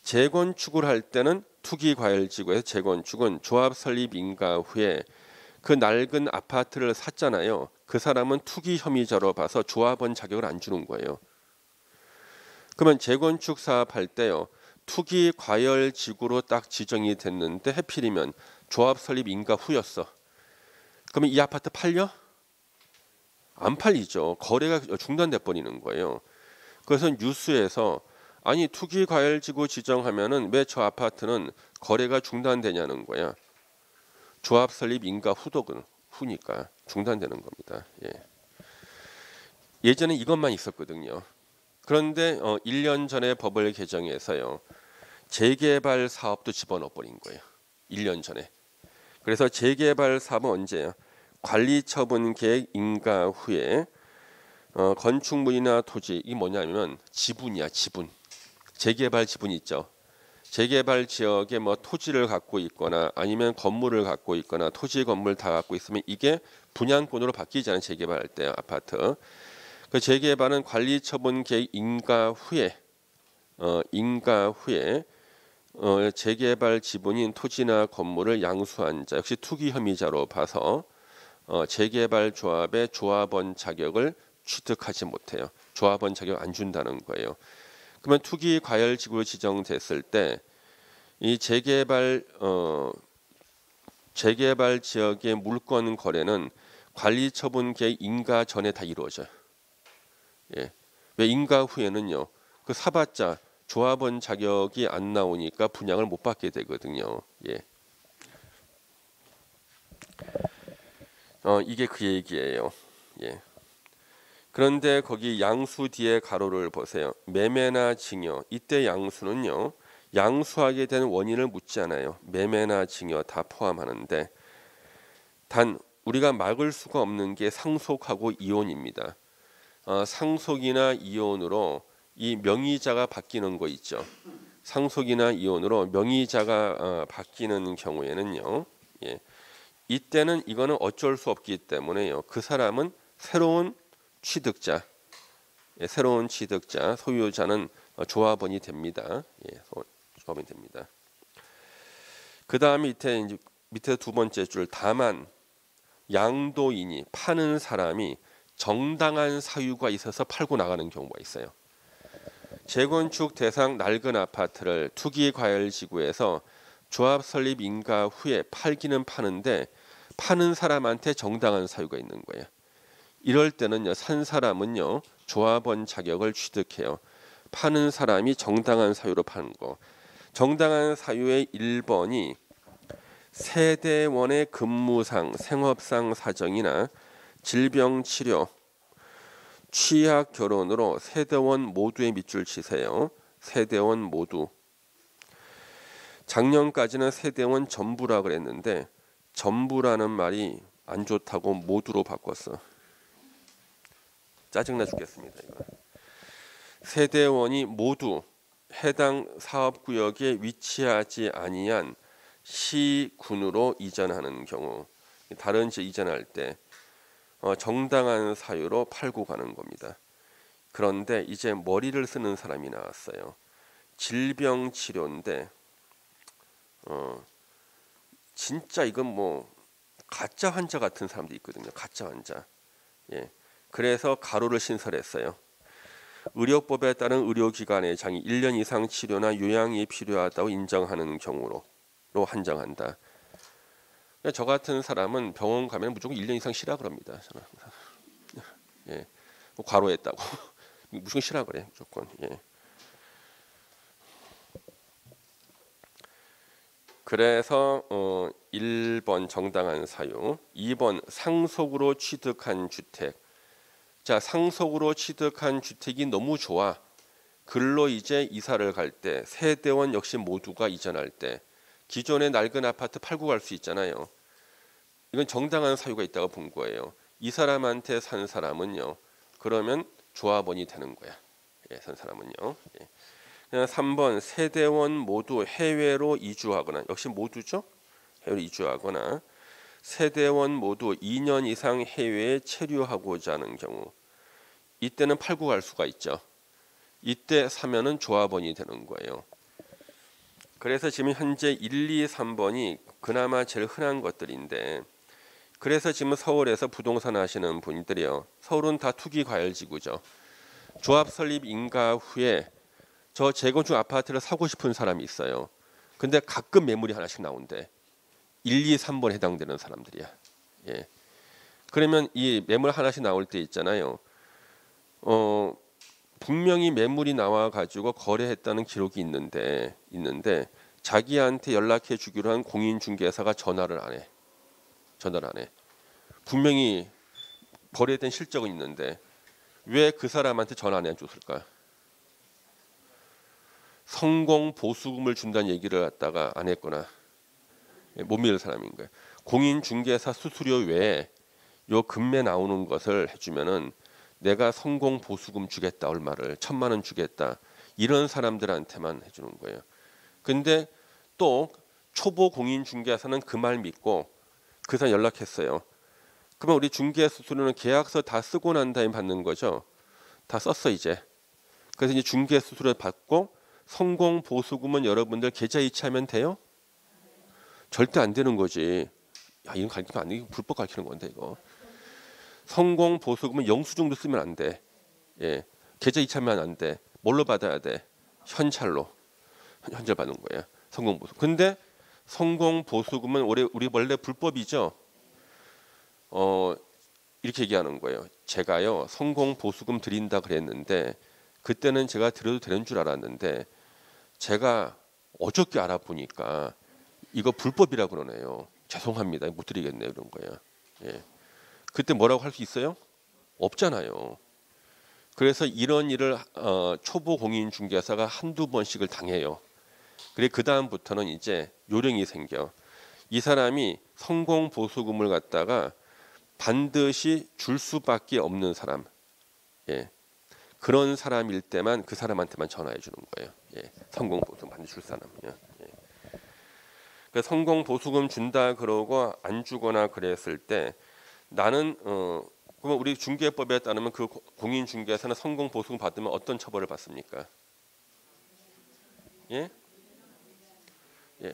재건축을 할 때는 투기과열지구에서 재건축은 조합 설립 인가 후에 그 낡은 아파트를 샀잖아요. 그 사람은 투기 혐의자로 봐서 조합원 자격을 안 주는 거예요. 그러면 재건축 사업할 때요, 투기과열지구로 딱 지정이 됐는데 해필이면 조합 설립 인가 후였어. 그러면 이 아파트 팔려? 안 팔리죠. 거래가 중단돼 버리는 거예요. 그래서 뉴스에서 아니 투기과열지구 지정하면은 왜 저 아파트는 거래가 중단되냐는 거야. 조합 설립 인가 후니까 중단되는 겁니다. 예. 예전에 이것만 있었거든요. 그런데 1년 전에 법을 개정해서요, 재개발 사업도 집어넣어 버린 거예요. 1년 전에. 그래서 재개발 사업은 언제요? 관리 처분 계획 인가 후에 건축물이나 토지, 이게 뭐냐면 지분이야, 지분. 재개발 지분 있죠. 재개발 지역에 뭐 토지를 갖고 있거나 아니면 건물을 갖고 있거나 토지 건물 다 갖고 있으면 이게 분양권으로 바뀌잖아요. 재개발할 때 아파트. 그 재개발은 관리 처분 계획 인가 후에 재개발 지분인 토지나 건물을 양수한 자, 역시 투기 혐의자로 봐서 재개발 조합의 조합원 자격을 취득하지 못해요. 조합원 자격 안 준다는 거예요. 그러면 투기 과열 지구로 지정됐을 때 이 재개발 지역의 물권 거래는 관리 처분 계획 인가 전에 다 이루어져요. 예. 왜 인가 후에는요, 그 사봤자 조합원 자격이 안 나오니까 분양을 못 받게 되거든요. 예. 이게 그 얘기예요. 예. 그런데 거기 양수 뒤에 가로를 보세요. 매매나 징여. 이때 양수는요, 양수하게 된 원인을 묻지 않아요. 매매나 징여 다 포함하는데 단 우리가 막을 수가 없는 게 상속하고 이혼입니다. 상속이나 이혼으로 이 명의자가 바뀌는 거 있죠. 상속이나 이혼으로 명의자가 바뀌는 경우에는요, 예, 이때는 이거는 어쩔 수 없기 때문에요, 그 사람은 새로운 취득자, 소유자는 조합원이 됩니다. 예, 조합원이 됩니다. 그 다음에 밑에 두 번째 줄, 다만 양도인이, 파는 사람이 정당한 사유가 있어서 팔고 나가는 경우가 있어요. 재건축 대상 낡은 아파트를 투기과열지구에서 조합 설립 인가 후에 팔기는 파는데 파는 사람한테 정당한 사유가 있는 거예요. 이럴 때는요, 산 사람은요 조합원 자격을 취득해요. 파는 사람이 정당한 사유로 파는 거. 정당한 사유의 1번이 세대원의 근무상, 생업상 사정이나 질병 치료, 취약 결혼으로 세대원 모두의 밑줄 치세요. 세대원 모두. 작년까지는 세대원 전부라 그랬는데 전부라는 말이 안 좋다고 모두로 바꿨어. 짜증나 죽겠습니다. 이거. 세대원이 모두 해당 사업구역에 위치하지 아니한 시군으로 이전하는 경우, 다른 지 이전할 때 정당한 사유로 팔고 가는 겁니다. 그런데 이제 머리를 쓰는 사람이 나왔어요. 질병 치료인데 진짜 이건 뭐 가짜 환자 같은 사람도 있거든요. 가짜 환자. 예. 그래서 가로를 신설했어요. 의료법에 따른 의료기관의 장이 1년 이상 치료나 요양이 필요하다고 인정하는 경우로 한정한다. 저 같은 사람은 병원 가면 무조건 1년 이상 쉬라 그럽니다. 저는 항상. 예. 뭐 과로했다고 무조건 쉬라 그래 무조건. 예. 그래서 1번 정당한 사유, 2번 상속으로 취득한 주택. 자, 상속으로 취득한 주택이 너무 좋아. 글로 이제 이사를 갈 때, 세대원 역시 모두가 이전할 때 기존의 낡은 아파트 팔고 갈 수 있잖아요. 이건 정당한 사유가 있다고 본 거예요. 이 사람한테 산 사람은요. 그러면 조합원이 되는 거야. 예, 산 사람은요. 예. 3번 세대원 모두 해외로 이주하거나, 역시 모두죠. 해외로 이주하거나 세대원 모두 2년 이상 해외에 체류하고자 하는 경우, 이때는 팔고 갈 수가 있죠. 이때 사면은 조합원이 되는 거예요. 그래서 지금 현재 1, 2, 3번이 그나마 제일 흔한 것들인데, 그래서 지금 서울에서 부동산 하시는 분들이요. 서울은 다 투기 과열지구죠. 조합 설립 인가 후에 저 재건축 아파트를 사고 싶은 사람이 있어요. 근데 가끔 매물이 하나씩 나온대. 1, 2, 3번 해당되는 사람들이야. 예. 그러면 이 매물 하나씩 나올 때 있잖아요. 분명히 매물이 나와 가지고 거래했다는 기록이 있는데 자기한테 연락해 주기로 한 공인중개사가 전화를 안 해. 분명히 거래된 실적은 있는데 왜 그 사람한테 전화 안 해줬을까? 성공 보수금을 준다는 얘기를 갖다가 안 했거나 못 믿을 사람인 거예요. 공인중개사 수수료 외에 요 금매 나오는 것을 해주면은 내가 성공 보수금 주겠다, 얼마를 1,000만 원 주겠다, 이런 사람들한테만 해주는 거예요. 근데 또 초보 공인중개사는 그 말 믿고 그 사람 연락했어요. 그러면 우리 중개 수수료는 계약서 다 쓰고 난 다음에 받는 거죠. 다 썼어 이제. 그래서 이제 중개 수수료 받고 성공 보수금은 여러분들 계좌 이체하면 돼요? 절대 안 되는 거지. 야, 이건 가르치면 안 돼. 이거 불법 가르치는 건데 이거. 성공 보수금은 영수증도 쓰면 안 돼. 예, 계좌 이체하면 안 돼. 뭘로 받아야 돼? 현찰로. 현찰 받는 거야. 성공 보수. 근데 성공 보수금은 우리 원래 불법이죠. 이렇게 얘기하는 거예요. 제가요 성공 보수금 드린다 그랬는데 그때는 제가 드려도 되는 줄 알았는데 제가 어저께 알아보니까 이거 불법이라 그러네요. 죄송합니다. 못 드리겠네요. 이런 거야. 예. 그때 뭐라고 할 수 있어요? 없잖아요. 그래서 이런 일을 초보 공인중개사가 한두 번씩을 당해요. 그래 그 다음부터는 이제 요령이 생겨. 이 사람이 성공 보수금을 갖다가 반드시 줄 수밖에 없는 사람, 예, 그런 사람일 때만 그 사람한테만 전화해 주는 거예요. 예, 성공 보수금 반드시 줄 사람이요. 예. 그 성공 보수금 준다 그러고 안 주거나 그랬을 때 나는 그러면 우리 중개법에 따르면 그 공인 중개사는 성공 보수금 받으면 어떤 처벌을 받습니까? 예? 예.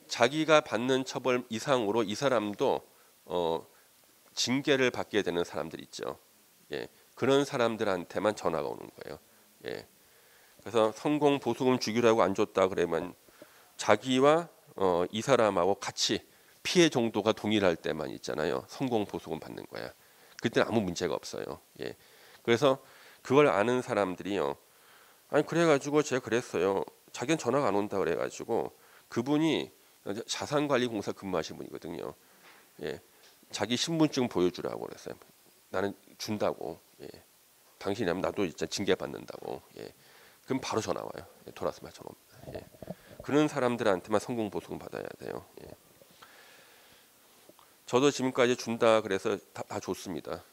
자기가 받는 처벌 이상으로 이 사람도 징계를 받게 되는 사람들 있죠. 예. 그런 사람들한테만 전화가 오는 거예요. 예. 그래서 성공 보수금 주기로 하고 안 줬다 그러면 자기와 이 사람하고 같이 피해 정도가 동일할 때만 있잖아요. 성공 보수금 받는 거야. 그때는 아무 문제가 없어요. 예. 그래서 그걸 아는 사람들이요. 아니 그래가지고 제가 그랬어요. 자기는 전화가 안 온다 그래가지고 그분이 자산관리공사 근무하신 분이거든요. 예. 자기 신분증 보여주라고 그랬어요. 나는 준다고. 예. 당신이 하면 나도 진짜 징계 받는다고. 예. 그럼 바로 전화 와요. 예. 돌아서 말 전화 옵니다. 예. 그런 사람들한테만 성공 보수금 받아야 돼요. 예. 저도 지금까지 준다 그래서 다 줬습니다.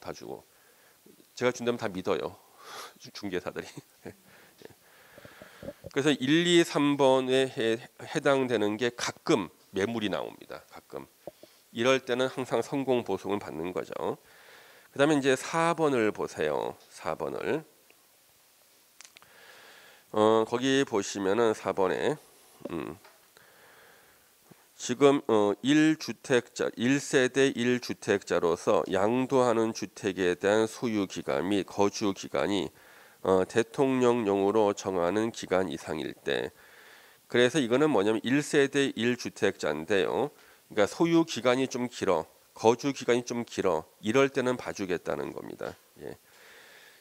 다 주고 제가 준다면 다 믿어요. 중개사들이. 그래서 1, 2, 3번에 해당되는 게 가끔 매물이 나옵니다. 가끔. 이럴 때는 항상 성공 보석을 받는 거죠. 그다음에 이제 4번을 보세요. 4번을. 거기 보시면은 4번에 지금 1주택자 1세대 1주택자로서 양도하는 주택에 대한 소유 기간 및 거주 기간이 대통령령으로 정하는 기간 이상일 때, 그래서 이거는 뭐냐면 1세대 1주택자인데요. 그러니까 소유 기간이 좀 길어, 거주 기간이 좀 길어, 이럴 때는 봐주겠다는 겁니다. 예.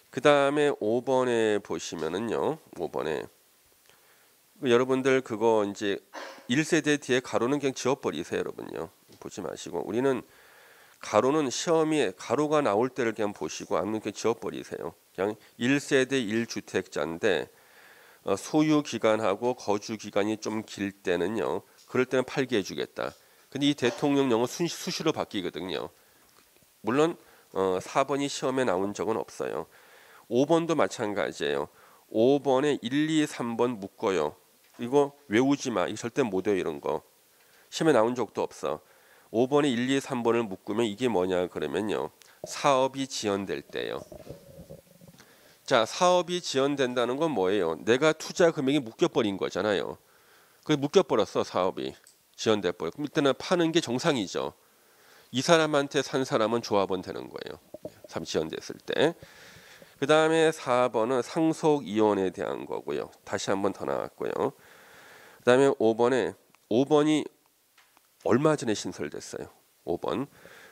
그 다음에 5번에 보시면은요, 5번에 여러분들 그거 이제 1세대 뒤에 가로는 그냥 지워버리세요, 여러분요. 보지 마시고, 우리는 가로는 시험에 가로가 나올 때를 그냥 보시고 아니면 그냥 지워버리세요. 그냥 1세대 1주택자인데 소유 기간하고 거주 기간이 좀 길 때는요, 그럴 때는 팔게 해주겠다. 근데 이 대통령령은 수시로 바뀌거든요. 물론 4번이 시험에 나온 적은 없어요. 5번도 마찬가지예요. 5번에 1, 2, 3번 묶어요. 이거 외우지 마. 이거 절대 못 외워, 이런 거. 시험에 나온 적도 없어. 5번에 1, 2, 3번을 묶으면 이게 뭐냐 그러면요, 사업이 지연될 때예요. 자, 사업이 지연된다는 건 뭐예요? 내가 투자 금액이 묶여버린 거잖아요. 그 묶여버렸어, 사업이. 지연돼 버려. 그럼 이때는 파는 게 정상이죠. 이 사람한테 산 사람은 조합원 되는 거예요. 사업이 지연됐을 때. 그 다음에 4번은 상속 이혼에 대한 거고요. 다시 한번 더 나왔고요. 그 다음에 5번이 얼마 전에 신설됐어요. 5번.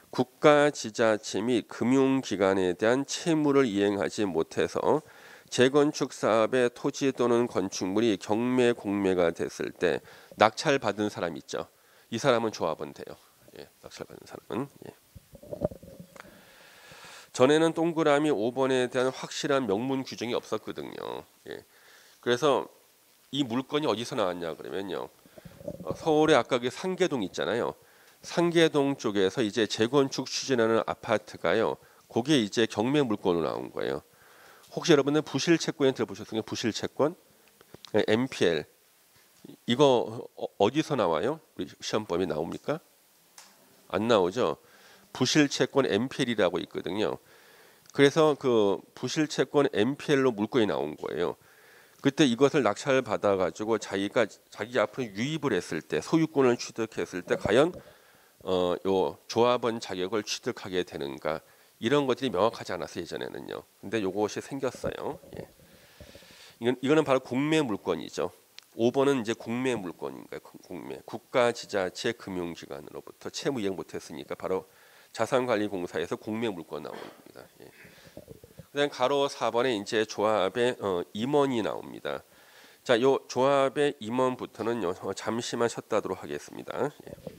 국가 지자체 및 금융기관에 대한 채무를 이행하지 못해서 재건축 사업의 토지 또는 건축물이 경매 공매가 됐을 때 낙찰 받은 사람 있죠. 이 사람은 조합원 돼요. 예, 낙찰 받은 사람은. 예. 전에는 동그라미 5번에 대한 확실한 명문 규정이 없었거든요. 예. 그래서 이 물건이 어디서 나왔냐 그러면요, 서울에 아까 그 상계동 있잖아요. 상계동 쪽에서 이제 재건축 추진하는 아파트가요, 그게 이제 경매 물건으로 나온 거예요. 혹시 여러분들 부실 채권에 들어보셨어요? 부실 채권? MPL. 이거 어디서 나와요? 우리 시험범위 나옵니까? 안 나오죠. 부실 채권 MPL이라고 있거든요. 그래서 그 부실 채권 MPL로 물건이 나온 거예요. 그때 이것을 낙찰 받아가지고 자기 앞으로 유입을 했을 때, 소유권을 취득했을 때 과연 요 조합원 자격을 취득하게 되는가, 이런 것들이 명확하지 않았어요, 예전에는요. 근데 요것이 생겼어요. 예. 이거는 바로 공매 물건이죠. 5번은 이제 공매 물건인가요? 공매. 국가 지자체 금융기관으로부터 채무 이행 못했으니까 바로 자산관리공사에서 공매 물건 나오는 겁니다. 예. 그다음 가로 4번에 이제 조합의 임원이 나옵니다. 자, 요 조합의 임원부터는 잠시만 쉬었다 하도록 하겠습니다. 예.